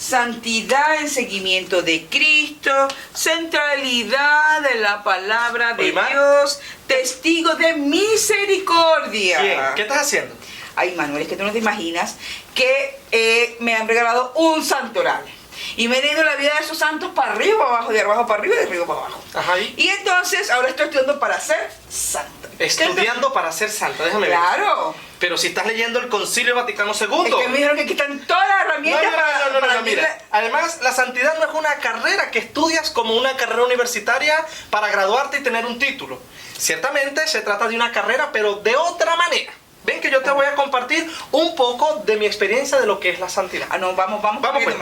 santidad en seguimiento de Cristo, centralidad de la palabra de Dios, testigo de misericordia. Bien, ¿qué estás haciendo? Ay, Manuel, es que tú no te imaginas que me han regalado un santoral. Y me he leído la vida de esos santos para arriba, para abajo, de abajo para arriba y de arriba para abajo. Ajá. Y entonces ahora estoy estudiando para ser santo. Estudiando para ser santo, déjame ver. Claro. Pero si estás leyendo el Concilio Vaticano II. Es que me dijeron que quitan todas las herramientas para mira. Además, la santidad no es una carrera que estudias como una carrera universitaria para graduarte y tener un título. Ciertamente se trata de una carrera, pero de otra manera. Ven que yo te voy a compartir un poco de mi experiencia de lo que es la santidad. Ah, no, vamos. Vamos pues.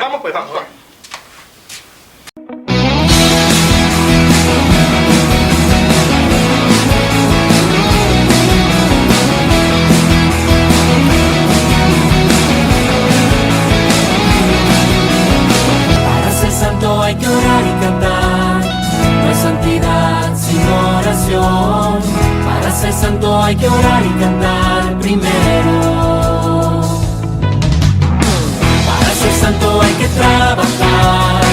Para ser santo hay que orar y cantar, no hay santidad sin oración. Para ser santo hay que orar y cantar primero. Para ser santo hay que trabajar,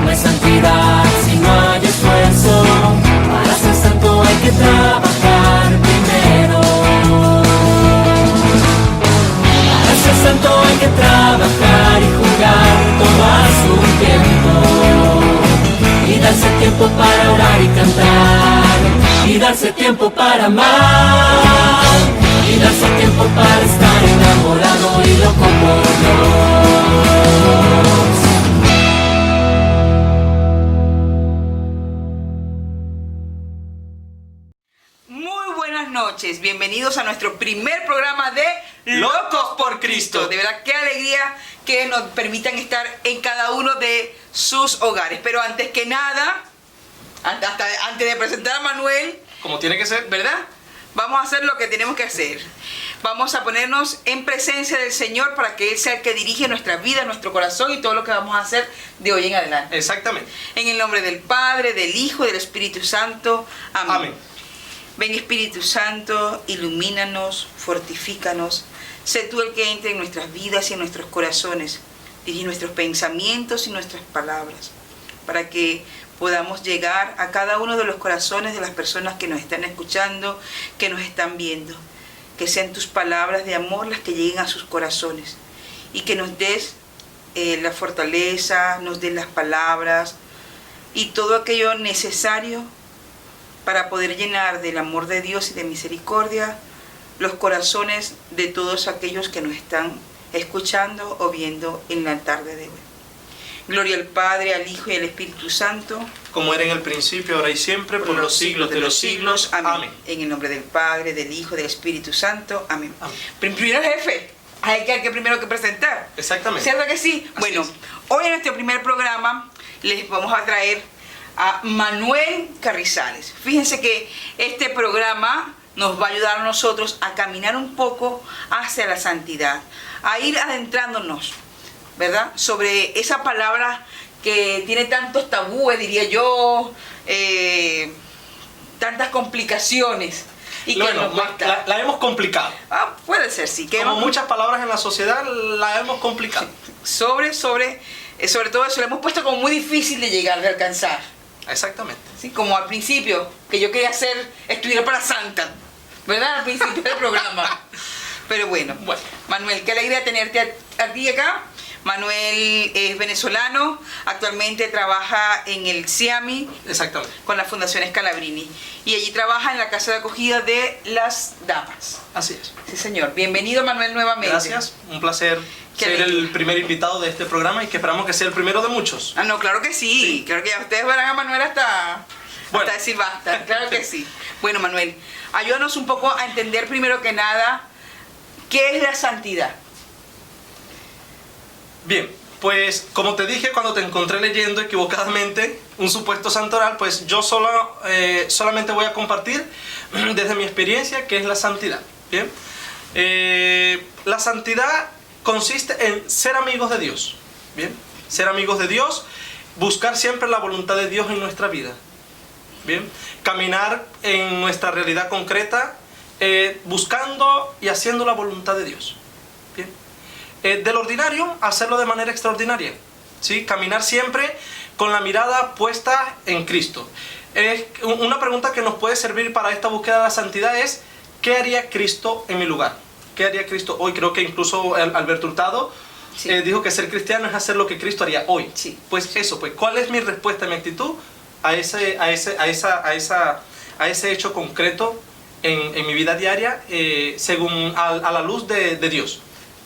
no hay santidad si no hay esfuerzo. Para ser santo hay que trabajar primero. Para ser santo hay que trabajar y jugar todo a su tiempo. Y darse tiempo para orar y cantar. Y darse tiempo para amar. Y darse tiempo para estar enamorado y loco por Dios. Muy buenas noches, bienvenidos a nuestro primer programa de Locos por Cristo. De verdad, qué alegría que nos permitan estar en cada uno de sus hogares. Pero antes que nada, antes de presentar a Manuel, Como tiene que ser. ¿verdad? Vamos a hacer lo que tenemos que hacer. Vamos a ponernos en presencia del Señor para que Él sea el que dirige nuestra vida, nuestro corazón y todo lo que vamos a hacer de hoy en adelante. Exactamente. En el nombre del Padre, del Hijo y del Espíritu Santo. Amén. Amén. Ven, Espíritu Santo, ilumínanos, fortifícanos. Sé tú el que entre en nuestras vidas y en nuestros corazones. Dirige nuestros pensamientos y nuestras palabras para que podamos llegar a cada uno de los corazones de las personas que nos están escuchando, que nos están viendo. Que sean tus palabras de amor las que lleguen a sus corazones y que nos des la fortaleza, nos des las palabras y todo aquello necesario para poder llenar del amor de Dios y de misericordia los corazones de todos aquellos que nos están escuchando o viendo en la tarde de hoy. Gloria al Padre, al Hijo y al Espíritu Santo. Como era en el principio, ahora y siempre, por los siglos de los siglos. Amén. En el nombre del Padre, del Hijo y del Espíritu Santo. Amén. Amén. Primero el jefe. Hay que primero que presentar. Exactamente. ¿Cierto que sí? Así Bueno, es. hoy en nuestro primer programa les vamos a traer a Manuel Carrizales. Fíjense que este programa nos va a ayudar a nosotros a caminar un poco hacia la santidad, a ir adentrándonos, ¿verdad? Sobre esa palabra que tiene tantos tabúes, diría yo, tantas complicaciones. Y que Bueno, nos cuesta. la hemos complicado. Puede ser, sí. Que Como muchas palabras en la sociedad, la hemos complicado. sobre todo eso, lo hemos puesto como muy difícil de llegar, de alcanzar. Exactamente. ¿Sí? Como al principio, que yo quería estudiar para santa, ¿verdad? Al principio del programa. Pero bueno, Manuel, qué alegría tenerte a ti acá. Manuel es venezolano, actualmente trabaja en el CIAMI. Exactamente. Con la Fundación Scalabrini. Y allí trabaja en la Casa de Acogida de las Damas. Así es. Sí, señor. Bienvenido, Manuel, nuevamente. Gracias, un placer ser el primer invitado de este programa y que esperamos que sea el primero de muchos. No, claro que sí. Claro que ya ustedes verán a Manuel hasta decir basta. Claro que sí. Bueno, Manuel, ayúdanos un poco a entender primero que nada qué es la santidad. Bien, pues como te dije cuando te encontré leyendo equivocadamente un supuesto santoral, pues yo solamente voy a compartir desde mi experiencia qué es la santidad. Bien, la santidad consiste en ser amigos de Dios. Bien, ser amigos de Dios, buscar siempre la voluntad de Dios en nuestra vida. Bien, caminar en nuestra realidad concreta, buscando y haciendo la voluntad de Dios. Bien, del ordinario, hacerlo de manera extraordinaria. ¿sí? Caminar siempre con la mirada puesta en Cristo. Una pregunta que nos puede servir para esta búsqueda de la santidad es: ¿qué haría Cristo en mi lugar? ¿Qué haría Cristo hoy? Creo que incluso Alberto Hurtado dijo que ser cristiano es hacer lo que Cristo haría hoy. Sí. Pues eso, pues ¿cuál es mi respuesta, mi actitud a ese hecho concreto en mi vida diaria, según a la luz de Dios?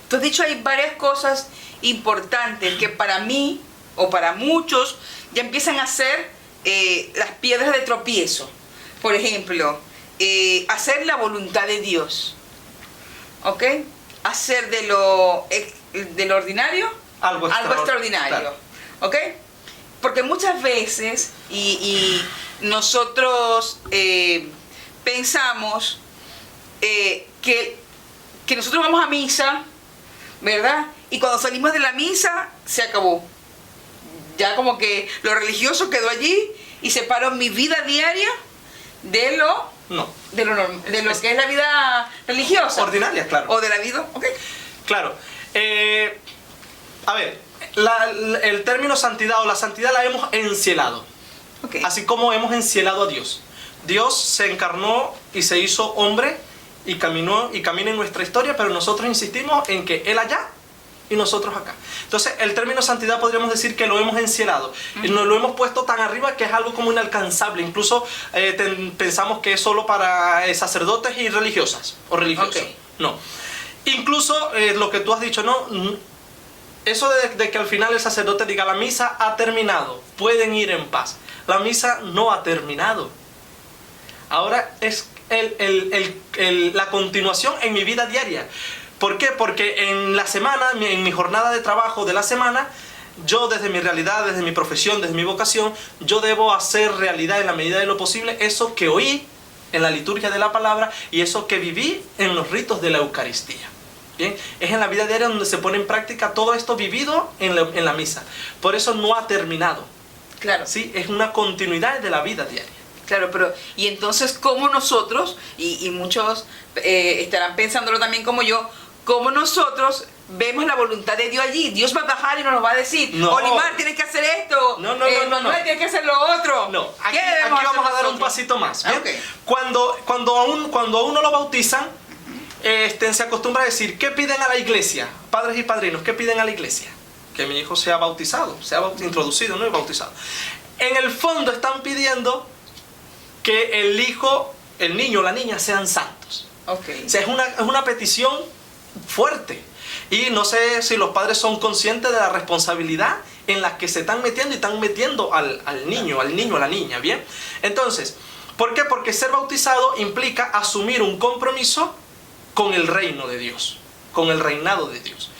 Tú has dicho hay varias cosas importantes que para mí o para muchos ya empiezan a ser las piedras de tropiezo. Por ejemplo, hacer la voluntad de Dios, ¿ok? Hacer de lo ordinario algo extraordinario, claro. ¿ok? Porque muchas veces y nosotros pensamos que nosotros vamos a misa, ¿verdad? Y cuando salimos de la misa se acabó. Ya como que lo religioso quedó allí y separó mi vida diaria de lo que es la vida religiosa. Ordinaria, claro. O de la vida, ok. Claro. A ver, el término santidad o la santidad la hemos encielado. Okay. Así como hemos encielado a Dios. Dios se encarnó y se hizo hombre y caminó y camina en nuestra historia, pero nosotros insistimos en que Él allá y nosotros acá. Entonces, el término santidad podríamos decir que lo hemos encielado. Y nos lo hemos puesto tan arriba que es algo como inalcanzable. Incluso pensamos que es solo para sacerdotes y religiosas o religiosos. Okay. No. Incluso lo que tú has dicho, ¿no? Eso de que al final el sacerdote diga la misa ha terminado, pueden ir en paz. La misa no ha terminado. Ahora es la continuación en mi vida diaria. ¿Por qué? Porque en la semana, en mi jornada de trabajo de la semana, yo desde mi realidad, desde mi profesión, desde mi vocación, yo debo hacer realidad en la medida de lo posible eso que oí en la liturgia de la palabra y eso que viví en los ritos de la Eucaristía. Bien, es en la vida diaria donde se pone en práctica todo esto vivido en la misa. Por eso no ha terminado. Claro. Sí, es una continuidad de la vida diaria. Claro, pero y entonces cómo nosotros, y muchos estarán pensándolo también como yo, cómo nosotros vemos la voluntad de Dios allí. Dios va a bajar y nos lo va a decir, no. Olimar, tienes que hacer esto, no. Manuel, tienes que hacer lo otro. No, aquí debemos hacer vamos a dar un nosotros? pasito más. ¿Bien? Okay. Cuando a uno lo bautizan, se acostumbra a decir, ¿qué piden a la iglesia? Padres y padrinos, ¿qué piden a la iglesia? Que mi hijo sea bautizado, sea introducido, no es bautizado. En el fondo están pidiendo que el hijo, el niño o la niña sean santos. Okay. O sea, es una petición fuerte. Y no sé si los padres son conscientes de la responsabilidad en la que se están metiendo y están metiendo al niño, a la niña, ¿bien? Entonces, ¿por qué? Porque ser bautizado implica asumir un compromiso con el reino de Dios, con el reinado de Dios.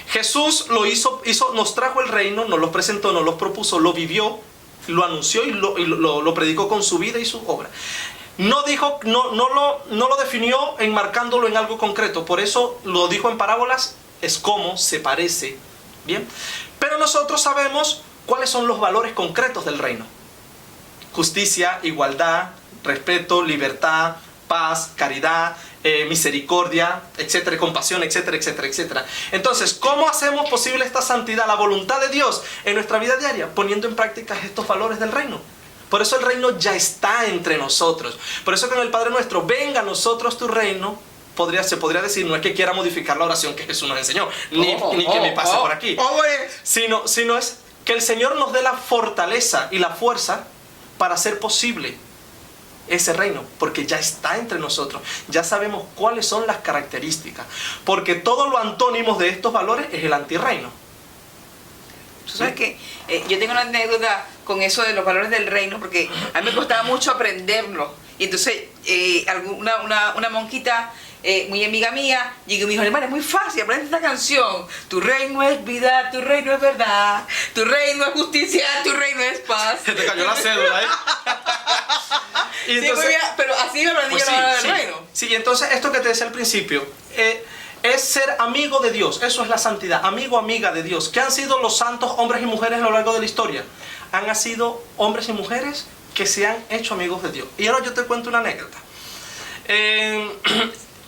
Jesús lo hizo, nos trajo el reino, nos lo presentó, nos lo propuso, lo vivió, lo anunció y lo predicó con su vida y su obra. No lo definió enmarcándolo en algo concreto, por eso lo dijo en parábolas, es como se parece, ¿bien? Pero nosotros sabemos cuáles son los valores concretos del reino: justicia, igualdad, respeto, libertad, paz, caridad, misericordia, etcétera, compasión, etcétera, etcétera, etcétera. Entonces, ¿cómo hacemos posible esta santidad, la voluntad de Dios en nuestra vida diaria? Poniendo en práctica estos valores del reino. Por eso el reino ya está entre nosotros. Por eso con el Padre Nuestro, venga a nosotros tu reino, se podría decir, no es que quiera modificar la oración que Jesús nos enseñó, ni que me pase por aquí, sino es que el Señor nos dé la fortaleza y la fuerza para hacer posible ese reino, porque ya está entre nosotros, ya sabemos cuáles son las características, porque todo lo antónimo de estos valores es el antirreino. Tú sabes que yo tengo una anécdota con eso de los valores del reino, porque a mí me costaba mucho aprenderlo, y entonces una monjita muy amiga mía llegó y me dijo, hermana, es muy fácil, aprende esta canción: tu reino es vida, tu reino es verdad, tu reino es justicia, tu reino es paz. Se te cayó la cédula, ¿eh? Y entonces, sí, muy bien, pero así me aprendí pues la palabra sí, del reino. Sí, entonces esto que te decía al principio, es ser amigo de Dios. Eso es la santidad, amigo, amiga de Dios. ¿Qué han sido los santos hombres y mujeres a lo largo de la historia? Han sido hombres y mujeres que se han hecho amigos de Dios. Y ahora yo te cuento una anécdota.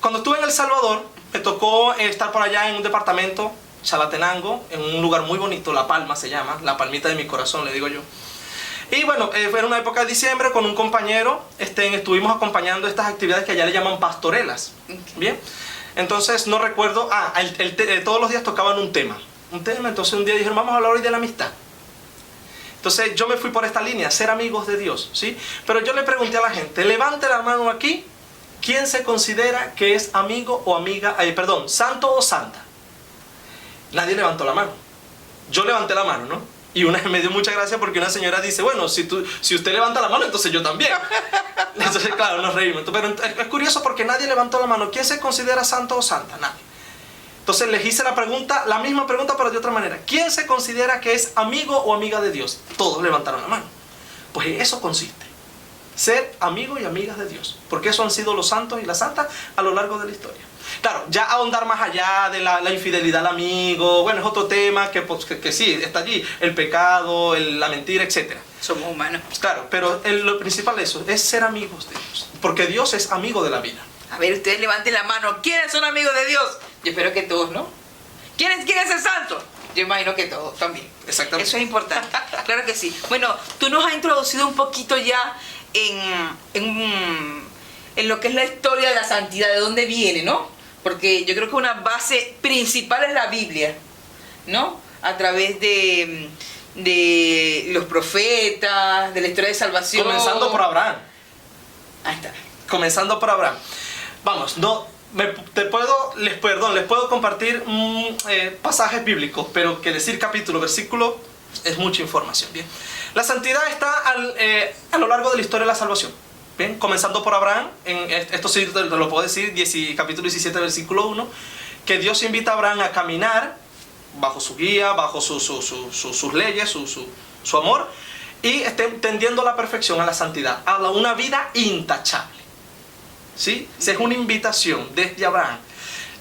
Cuando estuve en El Salvador, me tocó estar por allá en un departamento Chalatenango, en un lugar muy bonito, La Palma se llama, la palmita de mi corazón, le digo yo. Y bueno, fue en una época de diciembre con un compañero, estuvimos acompañando estas actividades que allá le llaman pastorelas. Bien, entonces no recuerdo, todos los días tocaban un tema, entonces un día dijeron, vamos a hablar hoy de la amistad. Entonces yo me fui por esta línea, ser amigos de Dios, ¿sí? Pero yo le pregunté a la gente, levante la mano aquí, ¿quién se considera que es amigo o amiga, santo o santa? Nadie levantó la mano. Yo levanté la mano, ¿no? Y me dio mucha gracia porque una señora dice, bueno, si usted levanta la mano, entonces yo también. Entonces, claro, nos reímos. Pero es curioso porque nadie levantó la mano. ¿Quién se considera santo o santa? Nadie. Entonces les hice la misma pregunta, pero de otra manera. ¿Quién se considera que es amigo o amiga de Dios? Todos levantaron la mano. Pues eso consiste. Ser amigos y amigas de Dios. Porque eso han sido los santos y las santas a lo largo de la historia. Claro, ya ahondar más allá de la infidelidad al amigo, bueno, es otro tema que sí, está allí, el pecado, la mentira, etc. Somos humanos. Claro, pero lo principal de eso es ser amigos de Dios, porque Dios es amigo de la vida. A ver, ustedes levanten la mano, ¿quiénes son amigos de Dios? Yo espero que todos, ¿no? ¿Quién es el santo? Yo imagino que todos también. Exactamente. Eso es importante, claro que sí. Bueno, tú nos has introducido un poquito ya en lo que es la historia de la santidad, de dónde viene, ¿no? Porque yo creo que una base principal es la Biblia, ¿no? A través de los profetas, de la historia de salvación. Comenzando por Abraham. Ahí está. Comenzando por Abraham. Vamos, les puedo compartir pasajes bíblicos, pero que decir capítulo, versículo, es mucha información. Bien. La santidad está a lo largo de la historia de la salvación. Bien, comenzando por Abraham, esto sí te lo puedo decir, capítulo 17, versículo 1, que Dios invita a Abraham a caminar bajo su guía, bajo sus leyes, su amor, y tendiendo a la perfección, a la santidad, a una vida intachable. ¿Sí? Esa es una invitación desde Abraham.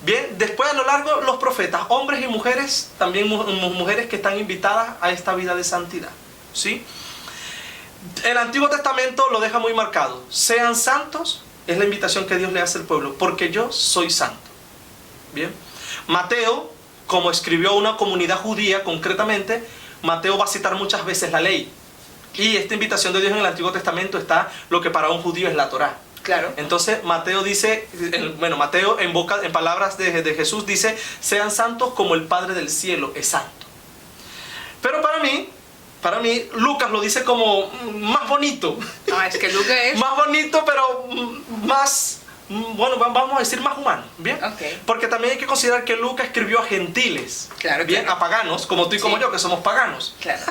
Bien, después a lo largo los profetas, hombres y mujeres, también mujeres que están invitadas a esta vida de santidad. ¿Sí? El Antiguo Testamento lo deja muy marcado. Sean santos, es la invitación que Dios le hace al pueblo, porque yo soy santo. Bien. Mateo, como escribió a una comunidad judía concretamente, Mateo va a citar muchas veces la ley. Y esta invitación de Dios en el Antiguo Testamento está lo que para un judío es la Torá. Claro. Entonces Mateo dice, Mateo en palabras de Jesús dice, sean santos como el Padre del cielo es santo. Pero para mí, Lucas lo dice como más bonito. No, es que Lucas es... más bonito, pero más, bueno, vamos a decir más humano, ¿bien? Okay. Porque también hay que considerar que Lucas escribió a gentiles, claro, ¿bien? claro. A paganos, como tú y como yo, que somos paganos. Claro.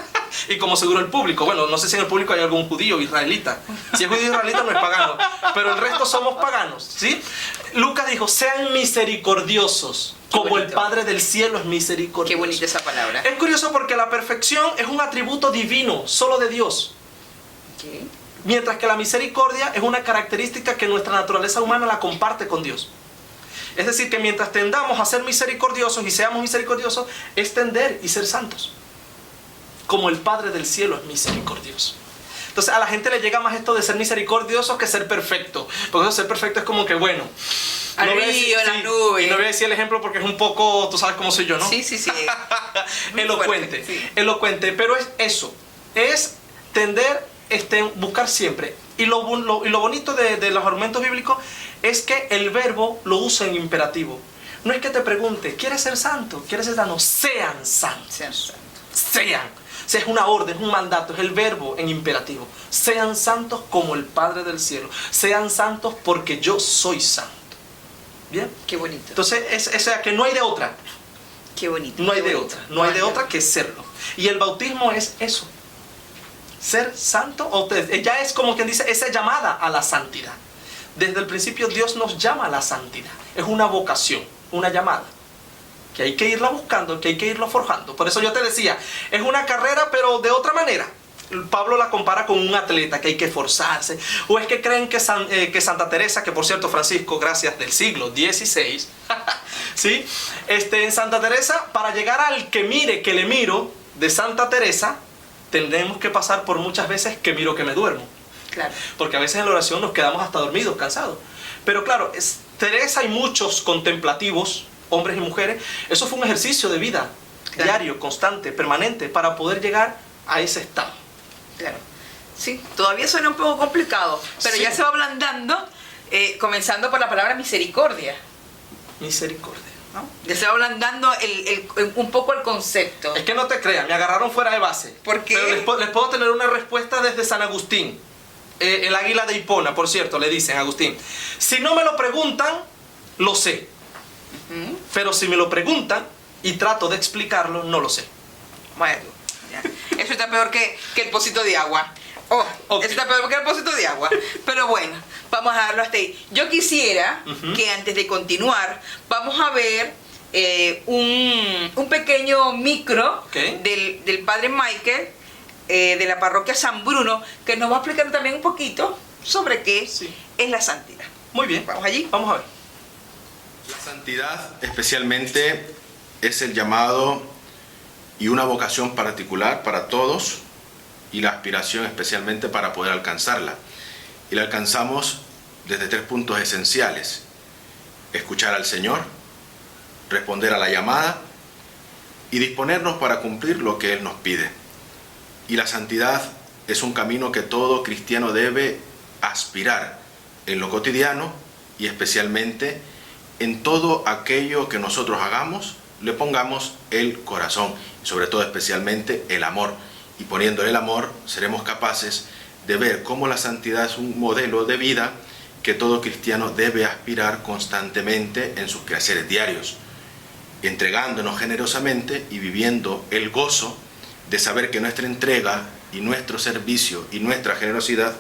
Y como seguro el público, bueno, no sé si en el público hay algún judío israelita. Si es judío israelita no es pagano, pero el resto somos paganos, ¿sí? Lucas dijo, sean misericordiosos, como el Padre del cielo es misericordioso. Qué bonita esa palabra. Es curioso porque la perfección es un atributo divino, solo de Dios. Okay. Mientras que la misericordia es una característica que nuestra naturaleza humana la comparte con Dios. Es decir, que mientras tendamos a ser misericordiosos y seamos misericordiosos, es tender y ser santos. Como el Padre del cielo es misericordioso. Entonces a la gente le llega más esto de ser misericordioso que ser perfecto. Porque eso ser perfecto es como que bueno. Arriba, en la nube. Y no voy a decir el ejemplo porque es un poco, tú sabes cómo soy yo, ¿no? Sí. Elocuente. Fuerte, sí. Elocuente, pero es eso. Es tender, buscar siempre. Y lo bonito de los argumentos bíblicos es que el verbo lo usa en imperativo. No es que te pregunte, ¿quieres ser santo? ¿Quieres ser santo? Sean santos. Sean santos. Sean. O sea, es una orden, es un mandato, es el verbo en imperativo. Sean santos como el Padre del cielo. Sean santos porque yo soy santo. ¿Bien? Qué bonito. Entonces, o sea, que no hay de otra. Qué bonito. No hay qué de bonito. otra. No hay de otra que serlo. Y el bautismo es eso. Ser santo, ya es como quien dice, esa llamada a la santidad. Desde el principio Dios nos llama a la santidad. Es una vocación, una llamada. Que hay que irla buscando, que hay que irlo forjando. Por eso yo te decía, es una carrera pero de otra manera. Pablo la compara con un atleta que hay que esforzarse. O es que creen que Santa Teresa, que por cierto Francisco, gracias, del siglo XVI, ¿sí? En Santa Teresa, para llegar al que mire, que le miro, de Santa Teresa, tendremos que pasar por muchas veces que miro, que me duermo. Claro. Porque a veces en la oración nos quedamos hasta dormidos, cansados. Pero claro, Teresa y muchos contemplativos, hombres y mujeres, eso fue un ejercicio de vida, Claro. diario, constante, permanente, para poder llegar a ese estado. Claro. Sí, todavía suena un poco complicado, pero Sí. ya se va ablandando, comenzando por la palabra misericordia, Misericordia. ¿no? Ya se va ablandando un poco el concepto. Es que no te crean, me agarraron fuera de base. ¿Por qué? Pero les puedo tener una respuesta desde San Agustín. El águila de Hipona, por cierto, le dicen a Agustín. Si no me lo preguntan, lo sé. ¿Mm? Pero si me lo preguntan y trato de explicarlo, no lo sé. Bueno, ya. Eso está peor que el pocito de agua. Oh, Ok. eso está peor que el pocito de agua. Pero bueno, vamos a dejarlo hasta ahí. Yo quisiera Ujú. que antes de continuar, vamos a ver un pequeño micro Ok. del padre Michael de la parroquia San Bruno, que nos va a explicar también un poquito sobre qué Sí. es la santidad. Muy bien. Vamos allí. Vamos a ver. La santidad especialmente es el llamado y una vocación particular para todos y la aspiración especialmente para poder alcanzarla. Y la alcanzamos desde 3 puntos esenciales: escuchar al Señor, responder a la llamada y disponernos para cumplir lo que Él nos pide. Y la santidad es un camino que todo cristiano debe aspirar en lo cotidiano y especialmente en todo aquello que nosotros hagamos, le pongamos el corazón, y sobre todo especialmente el amor. Y poniéndole el amor, seremos capaces de ver cómo la santidad es un modelo de vida que todo cristiano debe aspirar constantemente en sus quehaceres diarios, entregándonos generosamente y viviendo el gozo de saber que nuestra entrega y nuestro servicio y nuestra generosidad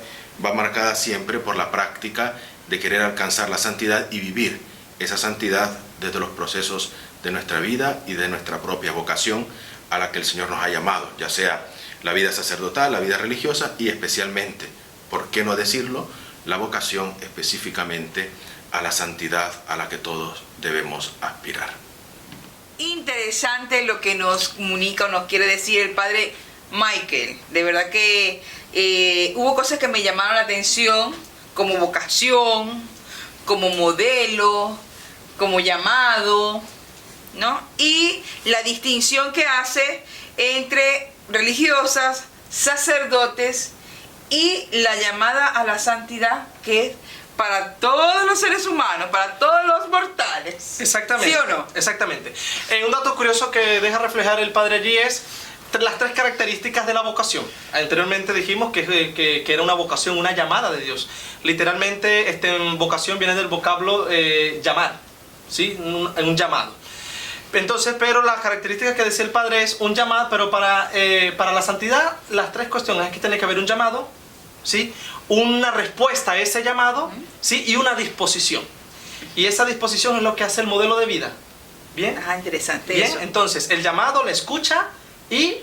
va marcada siempre por la práctica de querer alcanzar la santidad y vivir esa santidad desde los procesos de nuestra vida y de nuestra propia vocación a la que el Señor nos ha llamado, ya sea la vida sacerdotal, la vida religiosa y especialmente, ¿por qué no decirlo?, la vocación específicamente a la santidad a la que todos debemos aspirar. Interesante lo que nos comunica o nos quiere decir el padre Michael. De verdad que hubo cosas que me llamaron la atención, como vocación, como modelo, como llamado, ¿no? Y la distinción que hace entre religiosas, sacerdotes y la llamada a la santidad, que es para todos los seres humanos, para todos los mortales. Exactamente. ¿Sí o no? Exactamente. Un dato curioso que deja reflejar el padre allí es las 3 características de la vocación. Anteriormente dijimos que era una vocación, una llamada de Dios. Literalmente, vocación viene del vocablo llamar, ¿sí? Un llamado. Entonces, pero la característica que decía el padre es un llamado, pero para la santidad, las 3 cuestiones es que tiene que haber un llamado, ¿sí? Una respuesta a ese llamado, ¿sí? Y una disposición. Y esa disposición es lo que hace el modelo de vida. ¿Bien? Ah, interesante. Bien, eso. entonces el llamado, la escucha y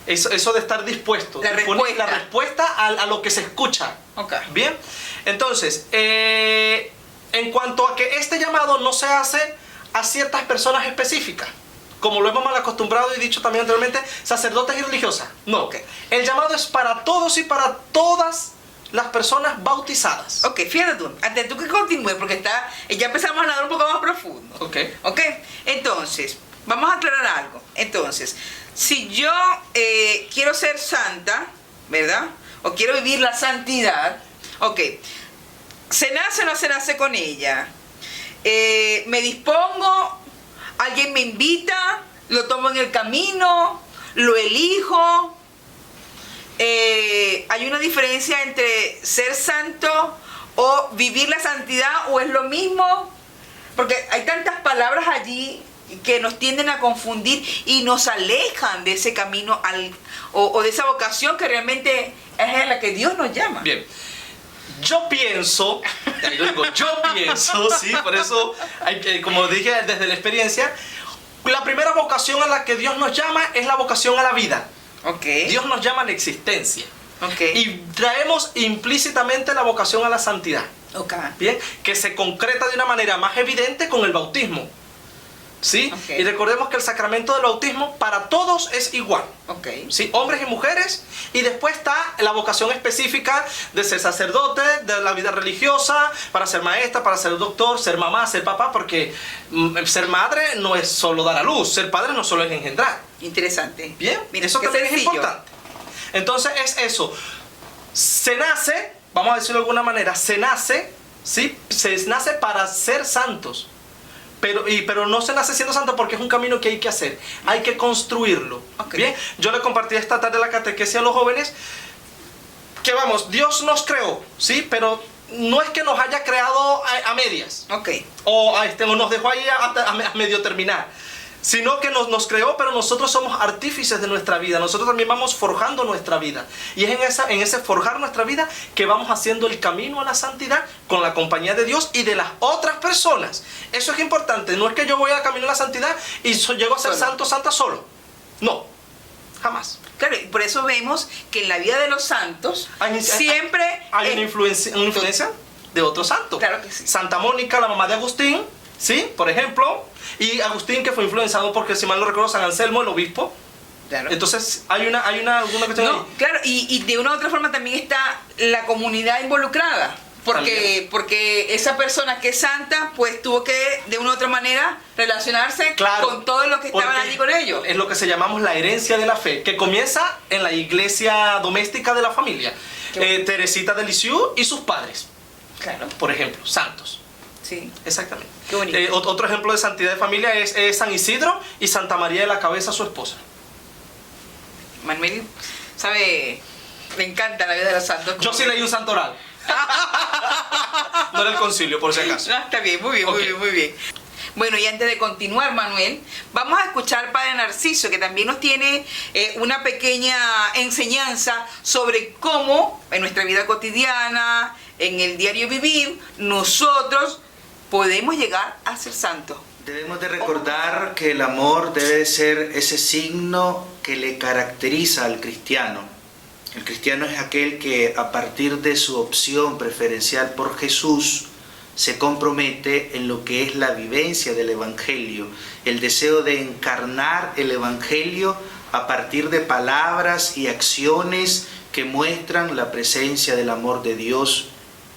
eso de estar dispuesto. La disponer respuesta. La respuesta a lo que se escucha. Ok. Bien, entonces, en cuanto a que este llamado no se hace a ciertas personas específicas, como lo hemos mal acostumbrado y dicho también anteriormente, sacerdotes y religiosas. No, Ok. el llamado es para todos y para todas las personas bautizadas. Ok, fíjate tú, antes tú que continúes, porque ya empezamos a nadar un poco más profundo. Ok. Ok, entonces, vamos a aclarar algo. Entonces, si yo quiero ser santa, ¿verdad? O quiero vivir la santidad, ok, ¿se nace o no se nace con ella? Me dispongo, alguien me invita, lo tomo en el camino, lo elijo. ¿Hay una diferencia entre ser santo o vivir la santidad, o es lo mismo? Porque hay tantas palabras allí que nos tienden a confundir y nos alejan de ese camino o de esa vocación que realmente es a la que Dios nos llama. Bien. Yo pienso, sí, por eso, como dije desde la experiencia, la primera vocación a la que Dios nos llama es la vocación a la vida. Ok. Dios nos llama a la existencia. Ok. Y traemos implícitamente la vocación a la santidad. Ok. Bien, que se concreta de una manera más evidente con el bautismo. ¿sí? Ok. Y recordemos que el sacramento del bautismo para todos es igual. Ok. ¿Sí? Hombres y mujeres, y después está la vocación específica de ser sacerdote, de la vida religiosa, para ser maestra, para ser doctor, ser mamá, ser papá, porque ser madre no es solo dar a luz, ser padre no solo es engendrar. Interesante. Bien, Mira, eso qué también es sencillo. importante. Entonces es eso, se nace, vamos a decirlo de alguna manera, se nace, ¿sí? Se nace para ser santos. Pero no se nace siendo santo porque es un camino que hay que hacer, hay que construirlo. Ok. Bien, yo le compartí esta tarde la catequesis a los jóvenes que vamos, Dios nos creó, ¿sí? Pero no es que nos haya creado a medias Ok. o nos dejó ahí a medio terminar, sino que nos creó, pero nosotros somos artífices de nuestra vida, nosotros también vamos forjando nuestra vida, y es en ese forjar nuestra vida que vamos haciendo el camino a la santidad con la compañía de Dios y de las otras personas. Eso es importante, no es que yo voy al camino a la santidad y llego a ser Solo. santo, santa solo, no, jamás. Claro, y por eso vemos que en la vida de los santos siempre Hay una influencia de otro santo. Claro que sí. Santa Mónica, la mamá de Agustín, ¿sí? Por ejemplo, y Agustín que fue influenciado porque, si mal no recuerdo, San Anselmo, el obispo. Claro. Entonces, alguna cuestión No, ahí. claro, y de una u otra forma también está la comunidad involucrada. Porque esa persona que es santa, pues tuvo que, de una u otra manera, relacionarse Claro, con todos los que estaban porque allí con ellos. Es lo que se llamamos la herencia de la fe, que comienza en la iglesia doméstica de la familia. Qué bonito. Teresita de Lisieux y sus padres, Claro, por ejemplo, santos. sí. Exactamente. Qué bonito. Otro ejemplo de santidad de familia es San Isidro y Santa María de la Cabeza, su esposa. Manuel, sabe, me encanta la vida de los santos. Yo sí leí un santo oral. No era el concilio, por si acaso. Ah, está bien, muy bien, Ok. muy bien, muy bien. Bueno, y antes de continuar, Manuel, vamos a escuchar al Padre Narciso, que también nos tiene una pequeña enseñanza sobre cómo en nuestra vida cotidiana, en el diario vivir, nosotros podemos llegar a ser santos. Debemos de recordar que el amor debe ser ese signo que le caracteriza al cristiano. El cristiano es aquel que, a partir de su opción preferencial por Jesús, se compromete en lo que es la vivencia del Evangelio, el deseo de encarnar el Evangelio a partir de palabras y acciones que muestran la presencia del amor de Dios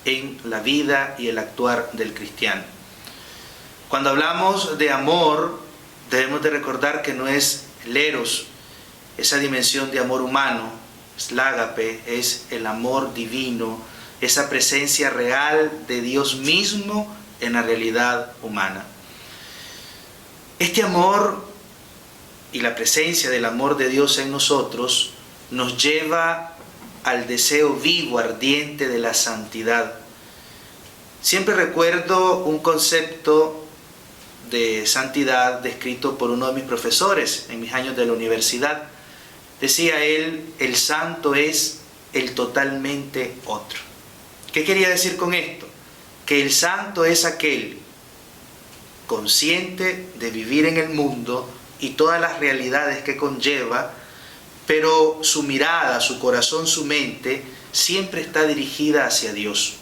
en la vida y el actuar del cristiano. Cuando hablamos de amor, debemos de recordar que no es el eros, esa dimensión de amor humano, es el ágape, es el amor divino, esa presencia real de Dios mismo en la realidad humana. Este amor y la presencia del amor de Dios en nosotros nos lleva al deseo vivo, ardiente de la santidad. Siempre recuerdo un concepto de santidad descrito por uno de mis profesores en mis años de la universidad. Decía él, el santo es el totalmente otro. ¿Qué quería decir con esto? Que el santo es aquel consciente de vivir en el mundo y todas las realidades que conlleva, pero su mirada, su corazón, su mente siempre está dirigida hacia Dios.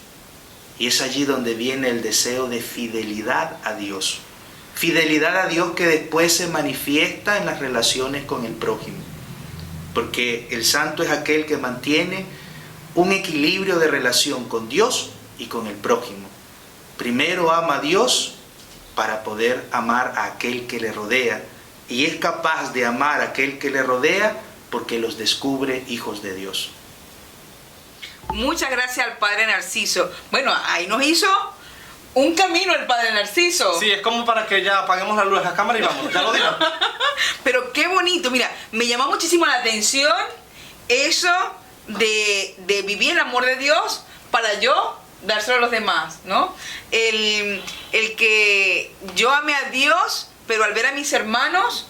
Y es allí donde viene el deseo de fidelidad a Dios. Fidelidad a Dios que después se manifiesta en las relaciones con el prójimo. Porque el santo es aquel que mantiene un equilibrio de relación con Dios y con el prójimo. Primero ama a Dios para poder amar a aquel que le rodea. Y es capaz de amar a aquel que le rodea porque los descubre hijos de Dios. Muchas gracias al Padre Narciso. Bueno, ahí nos hizo un camino el Padre Narciso. Sí, es como para que ya apaguemos la luz de la cámara y vamos, ya lo digo. Pero qué bonito, mira, me llamó muchísimo la atención eso de vivir el amor de Dios para yo dárselo a los demás, ¿no? El que yo ame a Dios, pero al ver a mis hermanos,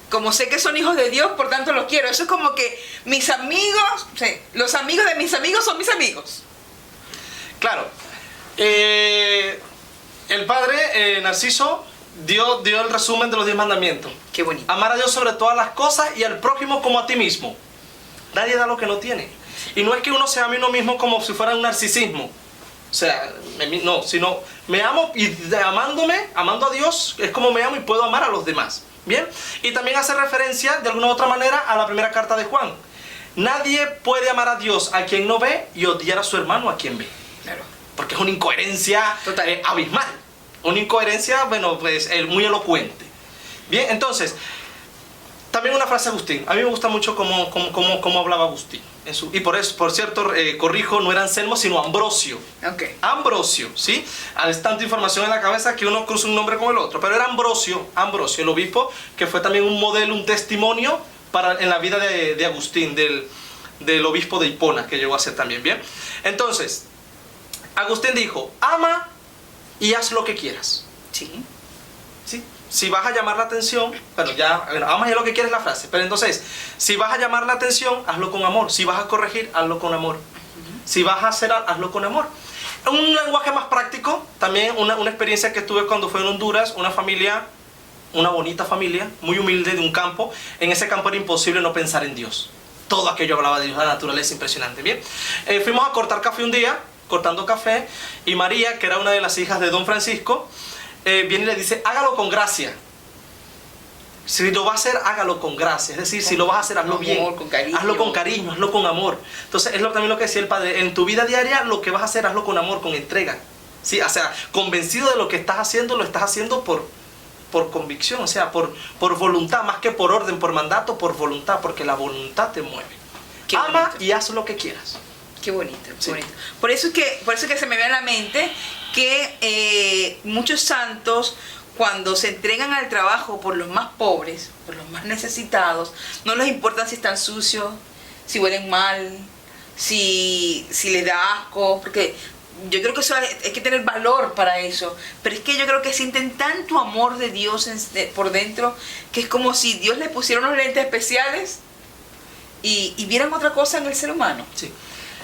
como sé que son hijos de Dios, por tanto los quiero. Eso es como que mis amigos, sí, los amigos de mis amigos son mis amigos. Claro. El Padre Narciso dio el resumen de los 10 mandamientos. Qué bonito. Amar a Dios sobre todas las cosas y al prójimo como a ti mismo. Nadie da lo que no tiene. Y no es que uno se ame a uno mismo como si fuera un narcisismo. O sea, no, sino Me amo y amando a Dios, es como me amo y puedo amar a los demás. Bien, y también hace referencia de alguna u otra manera a la primera carta de Juan. Nadie puede amar a Dios a quien no ve y odiar a su hermano a quien ve. Claro. Porque es una incoherencia Total. abismal. Una incoherencia, bueno, pues muy elocuente. Bien, entonces, también una frase de Agustín. A mí me gusta mucho cómo hablaba Agustín. Y por eso, por cierto, corrijo, no era Anselmo, sino Ambrosio. Ok. Ambrosio, ¿sí? Hay tanta información en la cabeza que uno cruza un nombre con el otro. Pero era Ambrosio, el obispo, que fue también un modelo, un testimonio en la vida de Agustín, del obispo de Hipona, que llegó a ser también, ¿bien? Entonces, Agustín dijo, ama y haz lo que quieras. Sí. ¿Sí? Si vas a llamar la atención, ama y haz lo que quieres la frase, pero entonces, si vas a llamar la atención, hazlo con amor. Si vas a corregir, hazlo con amor. Si vas a hacer, hazlo con amor. Un lenguaje más práctico, también una experiencia que tuve cuando fui en Honduras, una bonita familia, muy humilde de un campo. En ese campo era imposible no pensar en Dios. Todo aquello hablaba de Dios, la naturaleza impresionante. Bien, fuimos a cortar café un día, cortando café, y María, que era una de las hijas de don Francisco, viene y le dice, hágalo con gracia. Si lo va a hacer, hágalo con gracia. Es decir, si lo vas a hacer, hazlo Con bien. amor, con cariño. Hazlo con cariño, hazlo con amor. Entonces, es también lo que decía el padre. En tu vida diaria, lo que vas a hacer, hazlo con amor, con entrega. ¿Sí? O sea, convencido de lo que estás haciendo, lo estás haciendo por convicción, o sea, por voluntad, más que por orden, por mandato, por voluntad, porque la voluntad te mueve. Qué Ama bonito. y haz lo que quieras. Qué bonito, qué Sí. bonito. Por eso es que se me ve a la mente que muchos santos, cuando se entregan al trabajo por los más pobres, por los más necesitados, no les importa si están sucios, si huelen mal, si les da asco, porque yo creo que eso hay que tener valor para eso. Pero es que yo creo que sienten tanto amor de Dios por dentro, que es como si Dios les pusiera unos lentes especiales y vieran otra cosa en el ser humano. Sí.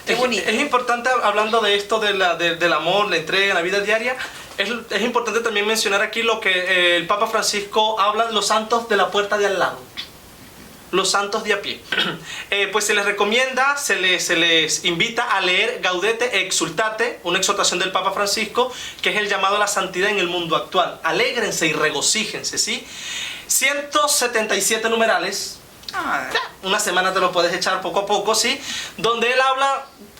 Qué bonito. Es importante, hablando de esto del amor, la entrega en la vida diaria, es importante también mencionar aquí lo que el Papa Francisco habla de los santos de la puerta de al lado. Los santos de a pie. Pues se les recomienda, se les invita a leer Gaudete et Exultate, una exhortación del Papa Francisco, que es el llamado a la santidad en el mundo actual. Alégrense y regocíjense, ¿sí? 177 numerales. Una semana te lo puedes echar poco a poco, ¿sí? Donde él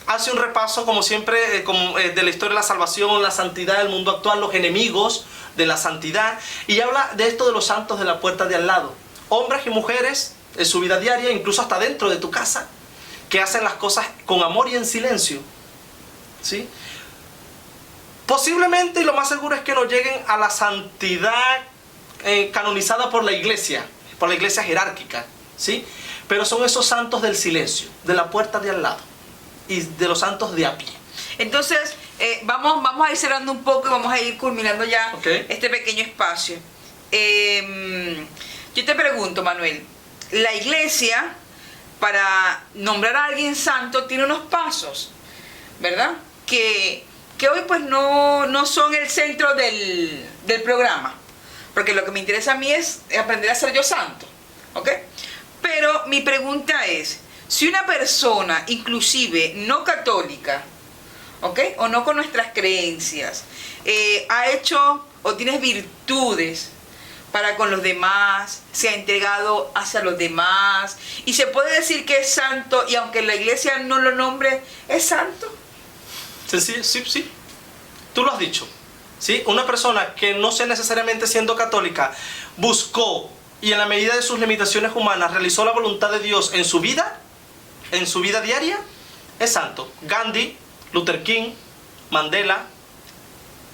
hace un repaso, como siempre, de la historia de la salvación, la santidad del mundo actual, los enemigos de la santidad, y habla de esto de los santos de la puerta de al lado. Hombres y mujeres en su vida diaria, incluso hasta dentro de tu casa, que hacen las cosas con amor y en silencio, ¿sí? Posiblemente, y lo más seguro es que no lleguen a la santidad canonizada por la iglesia jerárquica, ¿sí? Pero son esos santos del silencio, de la puerta de al lado, y de los santos de a pie. Entonces, vamos a ir cerrando un poco y vamos a ir culminando ya Ok. este pequeño espacio. Yo te pregunto, Manuel, la iglesia, para nombrar a alguien santo, tiene unos pasos, ¿verdad? Que hoy pues no son el centro del programa, porque lo que me interesa a mí es aprender a ser yo santo, ¿ok? Pero mi pregunta es, si una persona, inclusive no católica, ¿ok? O no con nuestras creencias, ha hecho o tienes virtudes para con los demás, se ha entregado hacia los demás, y se puede decir que es santo, y aunque la iglesia no lo nombre, ¿es santo? Sencillo, sí. Tú lo has dicho, ¿sí? Una persona que no sea necesariamente siendo católica, buscó y en la medida de sus limitaciones humanas realizó la voluntad de Dios en su vida diaria, es santo. Gandhi, Luther King, Mandela,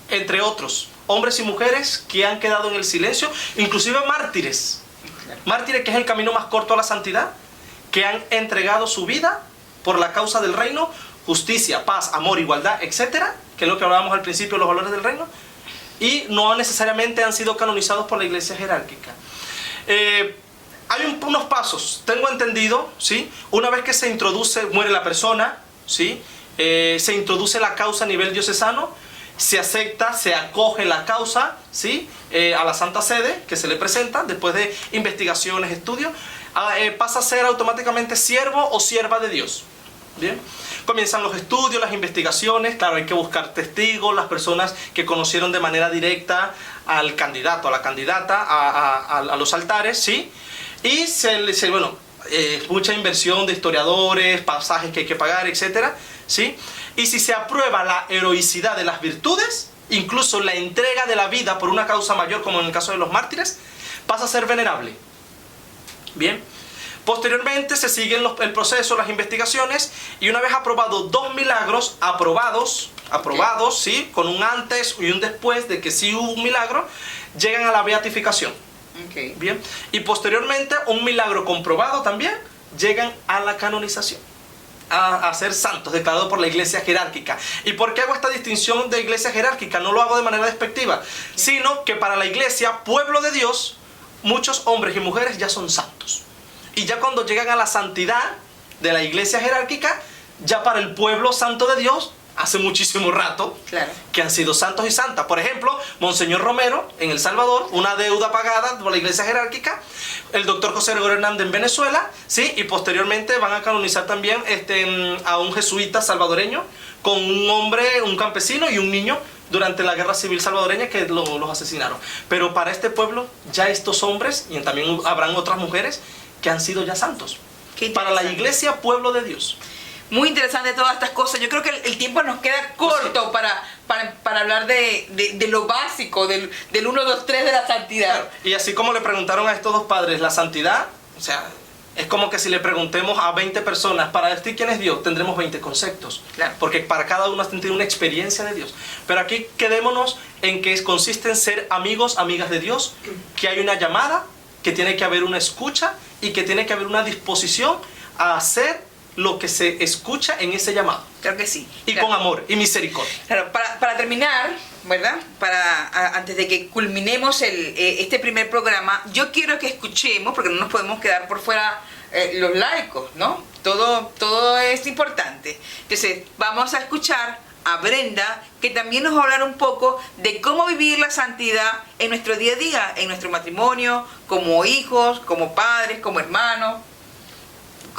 entre otros, hombres y mujeres que han quedado en el silencio, inclusive mártires, que es el camino más corto a la santidad, que han entregado su vida por la causa del reino, justicia, paz, amor, igualdad, etcétera, que es lo que hablábamos al principio, los valores del reino, y no necesariamente han sido canonizados por la iglesia jerárquica. Hay unos pasos, tengo entendido, ¿sí? Una vez que se introduce, muere la persona, ¿sí? Se introduce la causa a nivel diocesano, se acepta, se acoge la causa, ¿sí? A la Santa Sede, que se le presenta, después de investigaciones, estudios, pasa a ser automáticamente siervo o sierva de Dios. Bien, comienzan los estudios, las investigaciones. Claro, hay que buscar testigos, las personas que conocieron de manera directa al candidato, a la candidata, a los altares, ¿sí? Y bueno, mucha inversión de historiadores, pasajes que hay que pagar, etcétera, ¿sí? Y si se aprueba la heroicidad de las virtudes, incluso la entrega de la vida por una causa mayor, como en el caso de los mártires, pasa a ser venerable. Bien. Posteriormente se siguen el proceso, las investigaciones, y una vez aprobados 2 milagros, aprobados, ¿sí? Con un antes y un después de que sí hubo un milagro, llegan a la beatificación. Okay. Bien. Y posteriormente, un milagro comprobado también, llegan a la canonización, a ser santos, declarados por la iglesia jerárquica. ¿Y por qué hago esta distinción de iglesia jerárquica? No lo hago de manera despectiva, sino que para la iglesia, pueblo de Dios, muchos hombres y mujeres ya son santos. Y ya cuando llegan a la santidad de la iglesia jerárquica, ya para el pueblo santo de Dios, hace muchísimo rato, Claro. que han sido santos y santas. Por ejemplo, Monseñor Romero en El Salvador, una deuda pagada por la iglesia jerárquica. El doctor José Gregorio Hernández en Venezuela, ¿sí? Y posteriormente van a canonizar también a un jesuita salvadoreño con un hombre, un campesino y un niño durante la guerra civil salvadoreña que los asesinaron. Pero para este pueblo, ya estos hombres, y también habrán otras mujeres, que han sido ya santos. Qué Para la interesante. iglesia, pueblo de Dios. Muy interesante todas estas cosas. Yo creo que el tiempo nos queda corto para hablar de lo básico, del 1, 2, 3 de la santidad. Claro. Y así como le preguntaron a estos dos padres la santidad, o sea, es como que si le preguntemos a 20 personas, para decir quién es Dios, tendremos 20 conceptos. Claro. Porque para cada uno tiene una experiencia de Dios. Pero aquí quedémonos en que consiste en ser amigos, amigas de Dios, que hay una llamada, que tiene que haber una escucha y que tiene que haber una disposición a hacer lo que se escucha en ese llamado. Claro que sí. Y Claro. con amor y misericordia. Claro, para terminar, ¿verdad? Antes de que culminemos este primer programa, yo quiero que escuchemos, porque no nos podemos quedar por fuera los laicos, ¿no? Todo es importante. Entonces, vamos a escuchar a Brenda, que también nos va a hablar un poco de cómo vivir la santidad en nuestro día a día, en nuestro matrimonio, como hijos, como padres, como hermanos,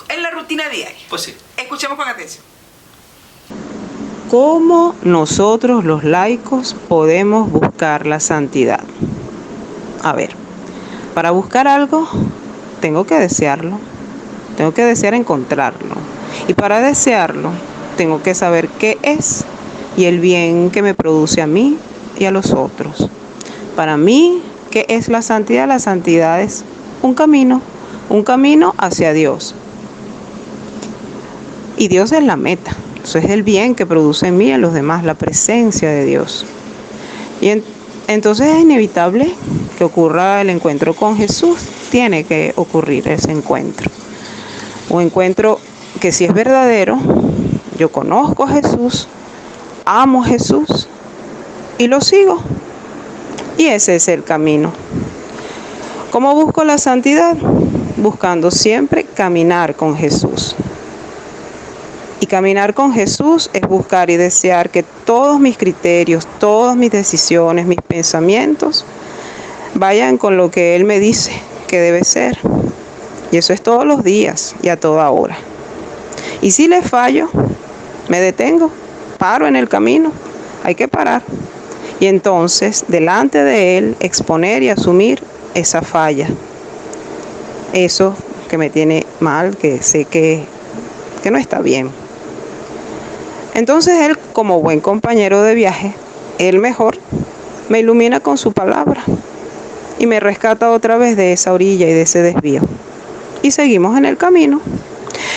en la rutina diaria. Pues sí. Escuchemos con atención. ¿Cómo nosotros los laicos podemos buscar la santidad? A ver, para buscar algo tengo que desearlo, tengo que desear encontrarlo. Y para desearlo tengo que saber qué es y el bien que me produce a mí y a los otros. Para mí, ¿qué es la santidad? La santidad es un camino hacia Dios. Y Dios es la meta. Eso es el bien que produce en mí y en los demás, la presencia de Dios. Y entonces es inevitable que ocurra el encuentro con Jesús. Tiene que ocurrir ese encuentro. Un encuentro que si es verdadero, yo conozco a Jesús, amo a Jesús y lo sigo. Y ese es el camino. ¿Cómo busco la santidad? Buscando siempre caminar con Jesús. Y caminar con Jesús es buscar y desear que todos mis criterios, todas mis decisiones, mis pensamientos vayan con lo que Él me dice que debe ser. Y eso es todos los días y a toda hora. Y si le fallo, me detengo, paro en el camino, hay que parar. Y entonces, delante de Él, exponer y asumir esa falla. Eso que me tiene mal, que sé que no está bien. Entonces Él, como buen compañero de viaje, Él mejor me ilumina con su palabra y me rescata otra vez de esa orilla y de ese desvío. Y seguimos en el camino.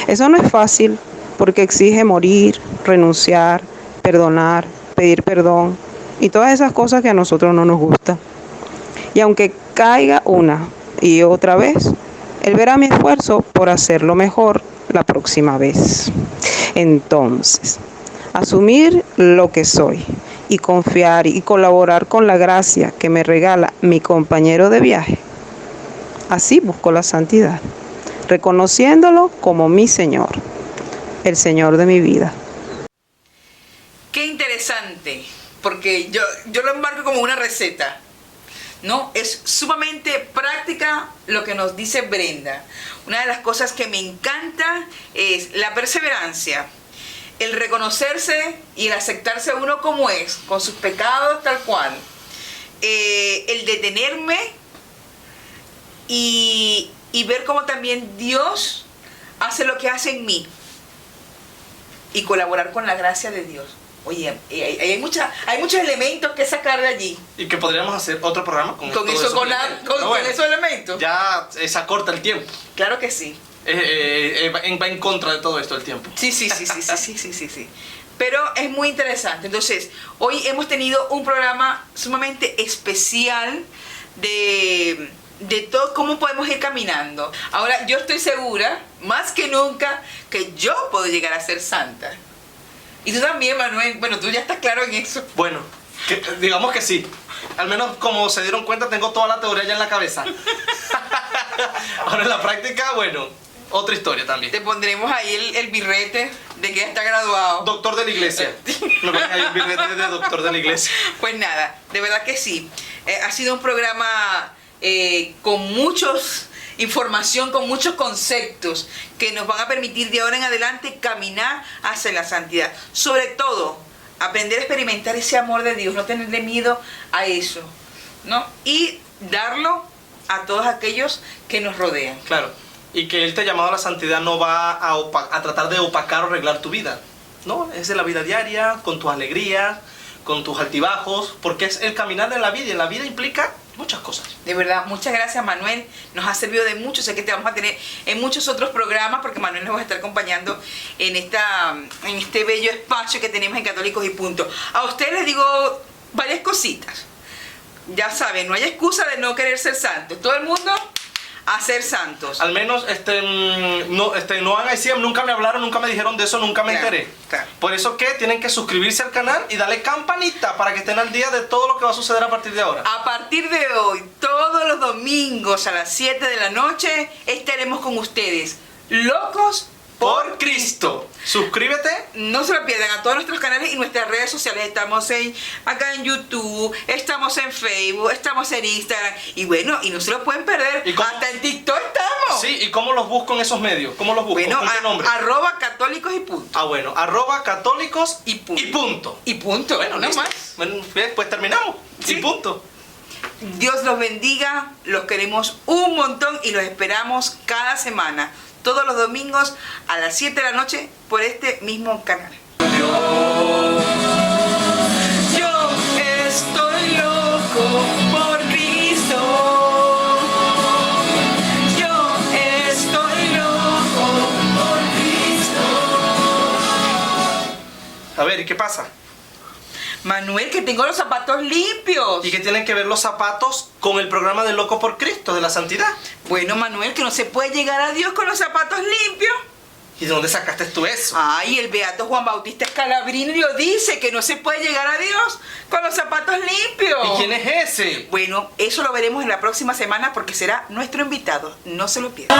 Eso no es fácil porque exige morir, renunciar, perdonar, pedir perdón y todas esas cosas que a nosotros no nos gustan. Y aunque caiga una y otra vez, Él verá mi esfuerzo por hacerlo mejor la próxima vez. Entonces, asumir lo que soy y confiar y colaborar con la gracia que me regala mi compañero de viaje. Así busco la santidad, reconociéndolo como mi Señor, el Señor de mi vida. Qué interesante, porque yo lo enmarco como una receta, ¿no? Es sumamente práctica lo que nos dice Brenda. una de las cosas que me encanta es la perseverancia, el reconocerse y el aceptarse a uno como es, con sus pecados tal cual, el detenerme y ver cómo también Dios hace lo que hace en mí y colaborar con la gracia de Dios. Oye, hay muchos elementos que sacar de allí. Y que podríamos hacer otro programa con Con esos elementos. Ya se acorta el tiempo. Claro que sí. Va en contra de todo esto el tiempo. Sí. Pero es muy interesante. Entonces, hoy hemos tenido un programa sumamente especial de todo cómo podemos ir caminando. Ahora, yo estoy segura, más que nunca, que yo puedo llegar a ser santa. Y tú también, Manuel. Bueno, tú ya estás claro en eso. Bueno, digamos que sí. Al menos como se dieron cuenta, tengo toda la teoría ya en la cabeza. Ahora en la práctica, bueno, otra historia también. Te pondremos ahí el birrete de que ya está graduado. Doctor de la iglesia. Me ponen ahí el birrete de doctor de la iglesia. Pues nada, de verdad que sí. Ha sido un programa con muchos información, con muchos conceptos que nos van a permitir de ahora en adelante caminar hacia la santidad. Sobre todo, aprender a experimentar ese amor de Dios, no tenerle miedo a eso, ¿no? Y darlo a todos aquellos que nos rodean. Claro, y que Él te ha llamado a la santidad no va a tratar de opacar o arreglar tu vida, ¿no? Es de la vida diaria, con tus alegrías, con tus altibajos, porque es el caminar de la vida, y en la vida implica muchas cosas. De verdad, muchas gracias, Manuel. Nos ha servido de mucho. Sé que te vamos a tener en muchos otros programas porque Manuel nos va a estar acompañando en este bello espacio que tenemos en Católicos y Punto. A ustedes les digo varias cositas. Ya saben, no hay excusa de no querer ser santos. Todo el mundo a ser santos. Al menos no hagan ICM, nunca me hablaron, nunca me dijeron de eso, nunca me enteré. Claro. Por eso que tienen que suscribirse al canal y darle campanita para que estén al día de todo lo que va a suceder a partir de ahora. A partir de hoy, todos los domingos a las 7 de la noche, estaremos con ustedes. Locos Por Cristo. Suscríbete. No se lo pierdan a todos nuestros canales y nuestras redes sociales. Estamos acá en YouTube, estamos en Facebook, estamos en Instagram. Y bueno, y no se lo pueden perder. Hasta en TikTok estamos. Sí, ¿y cómo los busco en esos medios? ¿Cómo los busco? Bueno, ¿Con qué nombre? @católicos y punto. Ah, bueno, @católicos y punto. Y punto. Y punto. Bueno, no listo. más. Bueno, bien, pues terminamos. Sí. Y punto. Dios los bendiga, los queremos un montón y los esperamos cada semana, todos los domingos a las 7 de la noche por este mismo canal. Yo estoy loco por Cristo. Yo estoy loco por Cristo. A ver, ¿y qué pasa? Manuel, que tengo los zapatos limpios. ¿Y qué tienen que ver los zapatos con el programa de Loco por Cristo, de la santidad? Bueno, Manuel, que no se puede llegar a Dios con los zapatos limpios. ¿Y de dónde sacaste tú eso? Ay, el beato Juan Bautista Scalabrini lo dice, que no se puede llegar a Dios con los zapatos limpios. ¿Y quién es ese? Bueno, eso lo veremos en la próxima semana porque será nuestro invitado. No se lo pierdan.